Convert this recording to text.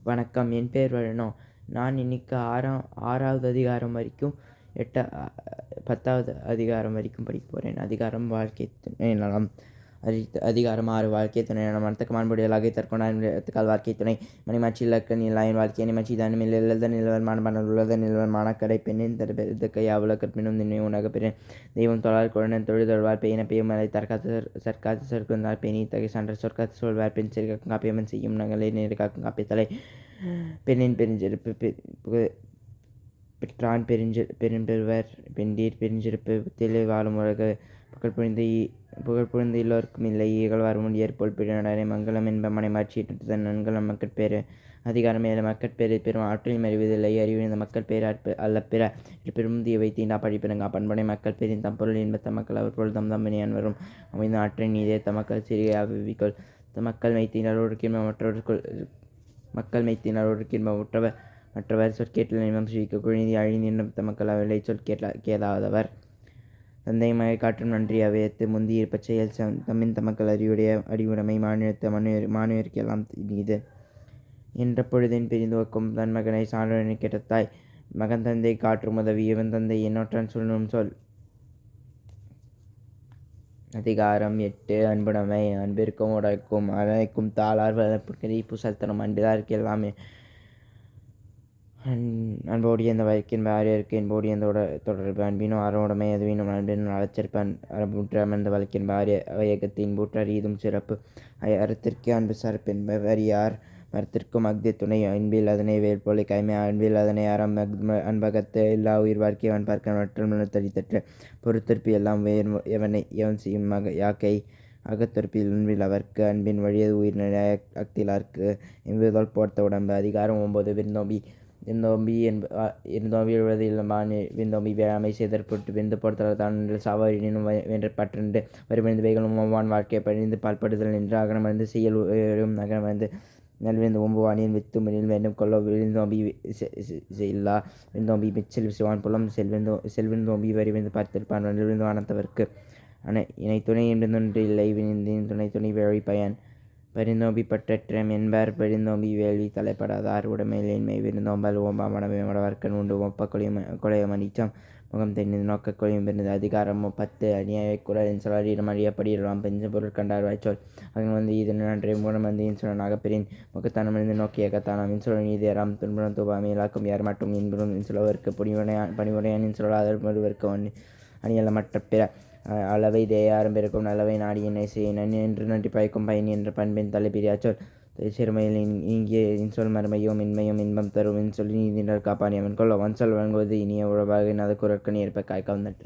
வணக்கம். என் பெயர் வருணா. நான் இன்னைக்கு ஆறாவது அதிகாரம் வரைக்கும் 10வது அதிகாரம் வரைக்கும் படிக்க போகிறேன். அதிகாரம் வாழ்க்கை துணை நலம். அதிகாரம் 6 வாழ்க்கை துணை நலம். மனத்துக்கு மாண்புடையலாக தற்கொண்டால் வாழ்க்கை துணை மணிமாட்சி இலக்க நிலாயின் வாழ்க்கையை நிமச்சி தானும் இல்லத நிலவன் மாணவன் உள்ளத நிலவன் மானக்கடை பெண்ணின் தடுப்பெடுக்க யாவுல கற்பினும் நின்மை உணக பெறேன் தெய்வம் தொழார் குழந்தை தொழுதொழ்வார் பெயின பெய்யும் மலை சர்க்காத்து சொற்குந்தார் பெணி தகை சான்ற சொற்காத்து சொல்வார் பெண் சிறு காப்பியமன் செய்யும் நகலை நேரு காக்கும் காப்பியத்தலை பெண்ணின் பெருஞ்சிருப்பு பெற்றான் பெரும்பெருவர் பெண்டீர் பெருஞ்சிருப்பு தெளி வாழும் உலக புகழ் புரிந்து எல்லோருக்கும் இல்லை இகழ்வார் முடியற் போல் பிறனடரை மங்களம் என்ப மனைமாட்சியிட்டு தன் நன்கலம் மக்கட்பேறு. அதிகாரம் 7 மக்கட்பேறு பெரும் ஆற்றலையும் அறிவதில்லை அறிவிந்த மக்கள் பேர் அல்ல பிற பெருந்தியவை தீண்டா படிப்பினங்கா பண்பனை மக்கள் பேரின் தம்பொருள் இன்பத்த மக்கள் அவர் பொருள் தம் வினையான் வரும் அமைந்த ஆற்றை நீதே தமக்கள் சிறிய அவிவிக்கொள் மக்கள் மெய்த்தினரோடு மற்றவர் சொற்கேட்டல் இன்பம் சுவிக்க குழிந்தி அழிந்த தமக்கள் அவளை கேதாதவர் தந்தை மகை காற்றும் நன்றி அவையத்து முந்தி இருப்பச் செயல் தம்மின் தமக்கள் அறிவுடைமை மானுயருக்கு எல்லாம் நீது என்ற பொழுதின் பிரிந்துவக்கும் தன் மகனை சான்றனை கேட்ட தாய் மகன் தந்தை காற்றும் உதவி இவன் தந்தை என்னொற்றான் சொல்லும் சொல். அதிகாரம் 8 அன்புடைமை. அன்பிற்கும் உடைக்கும் அழைக்கும் தாளார் வளர்ப்புக்கறி புசல் அன்பிலாருக்கு எல்லாமே அன்போடு எந்த வழக்கின் பாரியருக்கு என்போடு எந்த தொடர்பு அன்பினும் அறவுடைமை அதுவினும் அன்பினும் அலச்சற்பு அறமுற்று அமர்ந்த வழக்கின் பாரிய வையகத்தின் பூற்றறிதும் சிறப்பு அறத்திற்கு அன்பு சரப்பு என்பவர் யார் மரத்திற்கும் அஃது துணை அன்பில் அதனை வேல்போலை கைமை அன்பில் அதனை அறம் அன்பகத்து எல்லா உயிர் வாழ்க்கை அவன் பார்க்க மற்ற தடித்தற்ற பொறுத்திருப்பு எல்லாம் எவன் செய்யும் யாக்கை அகத்தொற்பில் அன்பில் அவர்க்கு அன்பின் வழியது உயிர் நிலைய அக்திலார்க்கு என்பதோல் போர்த்த உடம்பு. அதிகாரம் 9 விருந்தோம்பி. விருந்தோம்பி எழுவது இல்லம்பான் விருந்தோம்பி வேளாமை செய்தற்பொருட்டு விருந்து போர்த்தல் தான் சாவரினும் வென்ற பற்றென்று வரிவழிந்து வைகளும் ஓம்பான் வாழ்க்கை பழிந்து பால்படுதல் நின்று அகனமர்ந்து செய்யல் அகனமர்ந்து நல்விருந்து ஓம்புவானின் வித்து மினில் வேண்டும் கொள்ளோ விருந்தோம்பி செய்யலா விருந்தோம்பி மிச்சல் சிவான் புலம் செல்விருந்தோம்பி வரிவிருந்து பார்த்திருப்பான் நல்விருந்து வானத்தவர்க்கு இணை துணை என்றொன்று இல்லை விருந்தின் துணை வழி பயன். பரிந்தோம்பி பற்றற்றம் என்பர் பரிந்தோம்பி வேள்வி தலைப்படாதார் உடைமையின்மை விருந்தோம்பல் ஓம்பா மடமை மடவர்க்கன் உண்டு ஒப்ப கொலையம் அனிச்சம் முகம் தெரிந்து நோக்க கொலையும் பெருந்தது. அதிகாரம் 10 அநியாய குரலின் சொல்லாரிடம் அறியப்படியலாம் பெஞ்ச பொருள் கண்டார் வாய்ச்சொல் அகன் வந்து இது நன்றை மூலம் வந்து இன்சுலனாக பெறின் முகத்தானமிருந்து நோக்கிய கத்தானாம் இன்சுலன் நீதியராம் துன்புறம் தூபாமை இலாக்கும் யார் மட்டும் இன்புறும் இன்சுலவர்க்கு பணிவுடையான் இன்சுலாதர் ஒருவருக்கு அணியல மற்ற பிற அளவை தேயாரம் பெருக்கும் நல்லவை நாடி என்னை செய்ய என்று நன்றி பயக்கும் பயன் என்ற பண்பின் தலைப்பிரியாச்சொல் சிறுமையில் இங்கிய இன்சொல் மறுமையும் இன்மையும் இன்பம் தரும் இன்சொல் நீதினர் காப்பானி அவன் கொள்ள வன்சொல் வழங்குவது இனிய உழவாக நத குரற்கணி ஏற்ப காய்க்கால் நட்டு.